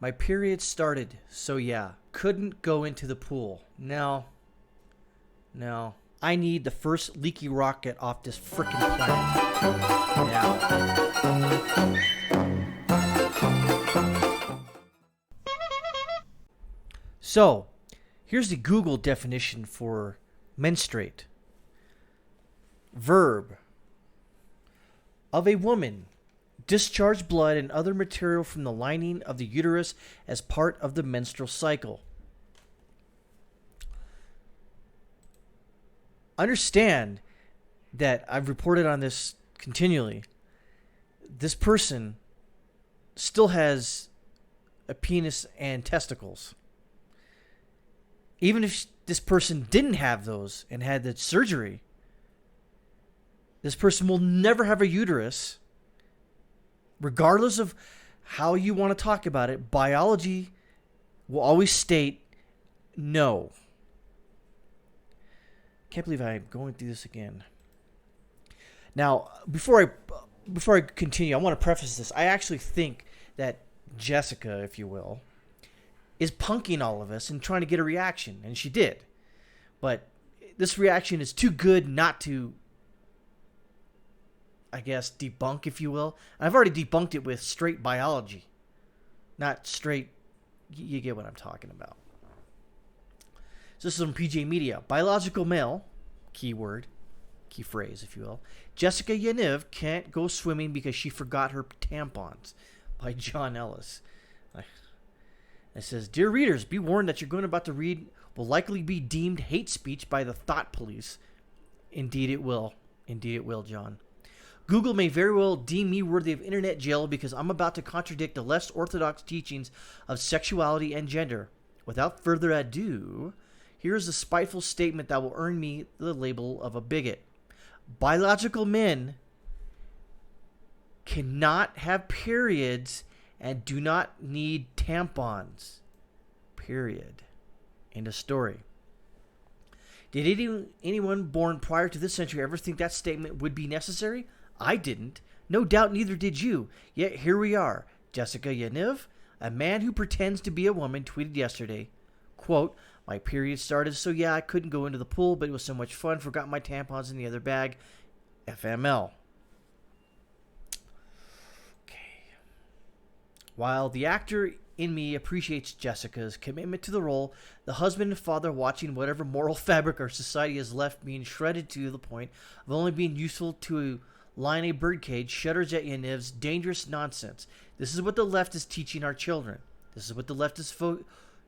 My period started, so yeah, couldn't go into the pool. No, no. I need the first leaky rocket off this frickin' planet. Now. So, here's the Google definition for menstruate. Verb. Of a woman. Discharge blood and other material from the lining of the uterus as part of the menstrual cycle. Understand that I've reported on this continually. This person still has a penis and testicles. Even if this person didn't have those and had the surgery, this person will never have a uterus. Regardless of how you want to talk about it, biology will always state no. Can't believe I'm going through this again. Now, before I continue, I want to preface this. I actually think that Jessica, if you will, is punking all of us and trying to get a reaction, and she did. But this reaction is too good not to, I guess, debunk, if you will. I've already debunked it with straight biology. Not straight, you get what I'm talking about. So this is from PJ Media. Biological male, keyword, key phrase, if you will. Jessica Yaniv can't go swimming because she forgot her tampons. By John Ellis. It says, Dear readers, be warned that you're going about to read will likely be deemed hate speech by the thought police. Indeed it will. Indeed it will, John. Google may very well deem me worthy of internet jail because I'm about to contradict the less orthodox teachings of sexuality and gender. Without further ado, here's a spiteful statement that will earn me the label of a bigot. Biological men cannot have periods and do not need tampons. Period. End of story. Did anyone born prior to this century ever think that statement would be necessary? I didn't. No doubt neither did you. Yet here we are. Jessica Yaniv, a man who pretends to be a woman, tweeted yesterday, quote, my period started, so yeah, I couldn't go into the pool, but it was so much fun. Forgot my tampons in the other bag. FML. While the actor in me appreciates Jessica's commitment to the role, the husband and father watching whatever moral fabric our society has left being shredded to the point of only being useful to line a birdcage shudders at Yaniv's dangerous nonsense. This is what the left is teaching our children. This is what the left is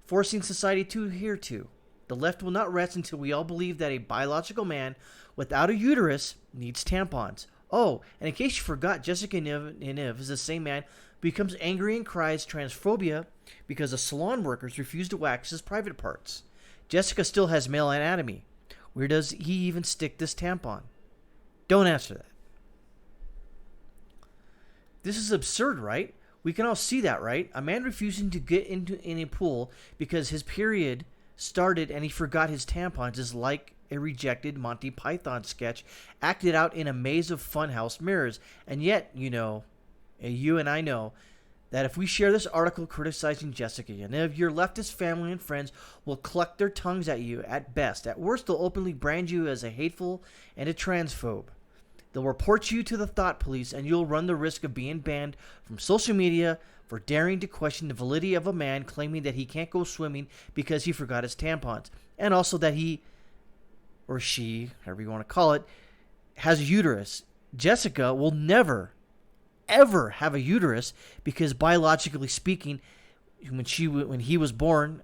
forcing society to adhere to. The left will not rest until we all believe that a biological man without a uterus needs tampons. Oh, and in case you forgot, Jessica Yaniv is the same man becomes angry and cries transphobia because the salon workers refuse to wax his private parts. Jessica still has male anatomy. Where does he even stick this tampon? Don't answer that. This is absurd, right? We can all see that, right? A man refusing to get in a pool because his period started and he forgot his tampons is like a rejected Monty Python sketch acted out in a maze of funhouse mirrors. And yet, you and I know that if we share this article criticizing Jessica Yaniv, your leftist family and friends will cluck their tongues at you at best. At worst, they'll openly brand you as a hateful and a transphobe. They'll report you to the thought police, and you'll run the risk of being banned from social media for daring to question the validity of a man claiming that he can't go swimming because he forgot his tampons, and also that he, or she, however you want to call it, has a uterus. Jessica will never ever have a uterus because biologically speaking, when he was born,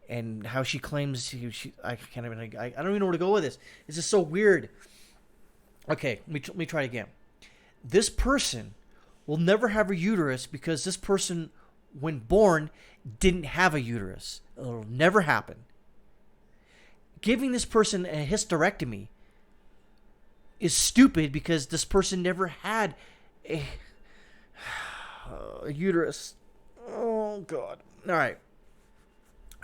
and how she claims I don't even know where to go with this. This is so weird. Okay, let me try it again. This person will never have a uterus because this person, when born, didn't have a uterus. It'll never happen. Giving this person a hysterectomy is stupid because this person never had a uterus. Oh, God. All right.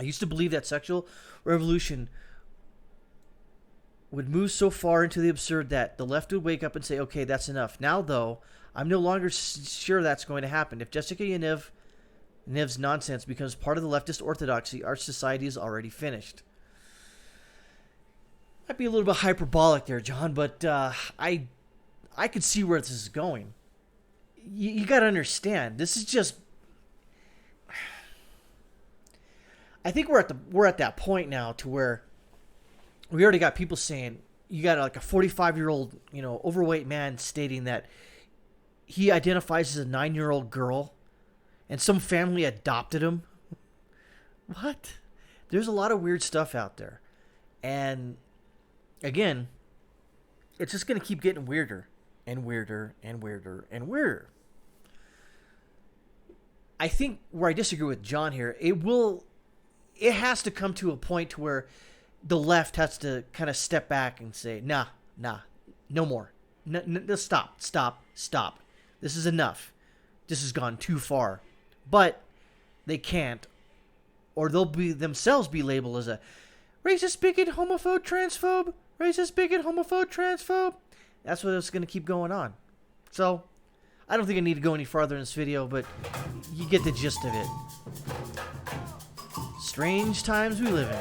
I used to believe that sexual revolution would move so far into the absurd that the left would wake up and say, okay, that's enough. Now, though, I'm no longer sure that's going to happen. If Jessica Yaniv Niv's nonsense becomes part of the leftist orthodoxy our society is already finished. Might be a little bit hyperbolic there, John, but I could see where this is going. You got to understand, this is just... I think we're at that point now to where we already got people saying, you got like a 45-year-old, overweight man stating that he identifies as a 9-year-old girl and some family adopted him. What? There's a lot of weird stuff out there. And again, it's just going to keep getting weirder and weirder and weirder and weirder. I think where I disagree with John here, it has to come to a point to where the left has to kind of step back and say, nah, no more. Stop. This is enough. This has gone too far. But they can't, or they'll be themselves be labeled as a racist, bigot, homophobe, transphobe. Racist, bigot, homophobe, transphobe. That's what's going to keep going on. So, I don't think I need to go any farther in this video, but you get the gist of it. Strange times we live in.